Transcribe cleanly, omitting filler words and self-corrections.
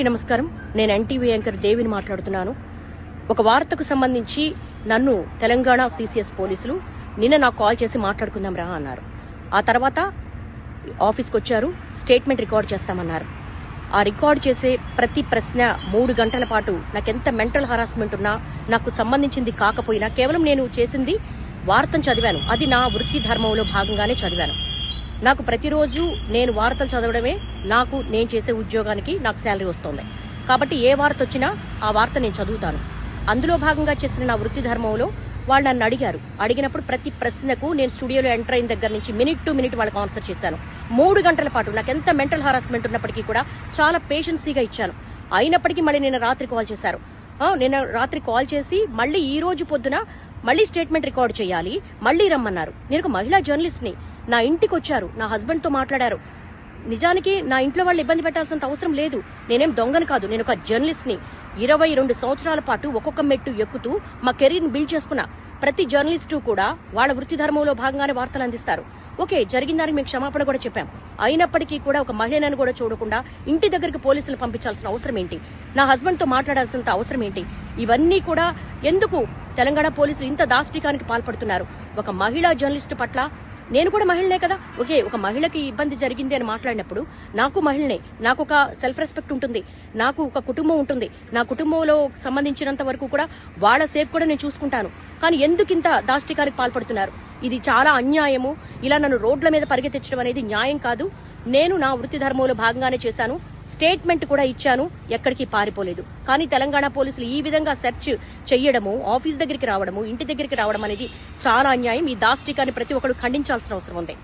నమస్కారం. నేను NTV anchor దేవిని మాట్లాడుతున్నాను. ఒక వార్తకు సంబంధించి నన్ను తెలంగాణ సిసిఎస్ పోలీసులు నిన్న నాకు కాల్ చేసి మాట్లాడుకుందాం రా అన్నారు. ఆ తర్వాత ఆఫీస్కి వచ్చారు, స్టేట్మెంట్ రికార్డ్ చేస్తామన్నారు. ఆ రికార్డ్ చేసే ప్రతి ప్రశ్న 3 గంటల పాటు నాకెంత మెంటల్ హరాస్మెంట్ ఉన్నా, నాకు సంబంధించింది కాకపోయినా, కేవలం నేను చేసింది వార్తను చదివాను. అది నా వృత్తి ధర్మంలో భాగంగానే చదివాను. నాకు ప్రతిరోజు నేను వార్తలు చదవడమే నేను చేసే ఉద్యోగానికి నాకు శాలరీ వస్తుంది. కాబట్టి ఏ వార్త వచ్చినా ఆ వార్త నేను చదువుతాను. అందులో భాగంగా చేసిన నా వృత్తి ధర్మంలో వాళ్ళు నన్ను అడిగినప్పుడు ప్రతి ప్రశ్నకు నేను స్టూడియోలో ఎంటర్ అయిన దగ్గర నుంచి మినిట్ టు మినిట్ వాళ్ళకి ఆన్సర్ చేశాను. 3 గంటల పాటు నాకు ఎంత మెంటల్ హారాస్మెంట్ ఉన్నప్పటికీ కూడా చాలా పేషెన్సీగా ఇచ్చాను. అయినప్పటికీ మళ్ళీ నిన్న రాత్రి కాల్ చేశారు. నిన్న రాత్రి కాల్ చేసి మళ్ళీ ఈ రోజు పొద్దున మళ్ళీ స్టేట్మెంట్ రికార్డ్ చేయాలి, మళ్ళీ రమ్మన్నారు. నేను ఒక మహిళా జర్నలిస్ట్ ని. నా ఇంటికి వచ్చారు, నా హస్బెండ్ తో మాట్లాడారు. నిజానికి నా ఇంట్లో వాళ్ళు ఇబ్బంది పెట్టాల్సినంత అవసరం లేదు. నేనేం దొంగను కాదు, నేను ఒక జర్నలిస్ట్ ని. 22 సంవత్సరాల పాటు ఒక్కొక్క మెట్టు ఎక్కుతూ మా కెరీర్ ని బిల్డ్ చేసుకున్నా. ప్రతి జర్నలిస్టు కూడా వాళ్ళ వృత్తి ధర్మంలో భాగంగానే వార్తలు అందిస్తారు. ఓకే, జరిగిన దానికి మీకు క్షమాపణ కూడా చెప్పాం. అయినప్పటికీ కూడా ఒక మహిళను కూడా చూడకుండా ఇంటి దగ్గరికి పోలీసులు పంపించాల్సిన అవసరం ఏంటి? నా హస్బెండ్ తో మాట్లాడాల్సినంత అవసరం ఏంటి? ఇవన్నీ కూడా ఎందుకు తెలంగాణ పోలీసులు ఇంత దాష్టికానికి పాల్పడుతున్నారు? ఒక మహిళా జర్నలిస్టు పట్ల నేను కూడా మహిళనే కదా. ఓకే, ఒక మహిళకి ఇబ్బంది జరిగింది అని మాట్లాడినప్పుడు నాకు మహిళనే, నాకు ఒక సెల్ఫ్ రెస్పెక్ట్ ఉంటుంది, నాకు ఒక కుటుంబం ఉంటుంది. నా కుటుంబంలో సంబంధించినంత వరకు కూడా వాళ్ళ సేఫ్ కూడా నేను చూసుకుంటాను. కానీ ఎందుకు ఇంత దాష్టికానికి పాల్పడుతున్నారు? ఇది చాలా అన్యాయము. ఇలా నన్ను రోడ్ల మీద పరిగెత్తించడం అనేది న్యాయం కాదు. నేను నా వృత్తి ధర్మంలో భాగంగానే చేశాను. స్టేట్మెంట్ కూడా ఇచ్చాను, ఎక్కడికి పారిపోలేదు. కానీ తెలంగాణ పోలీసులు ఈ విధంగా సెర్చ్ చెయ్యడము, ఆఫీస్ దగ్గరికి రావడము, ఇంటి దగ్గరికి రావడం అనేది చాలా అన్యాయం. ఈ దాష్టికాన్ని ప్రతి ఒక్కరు ఖండించాల్సిన అవసరం ఉంది.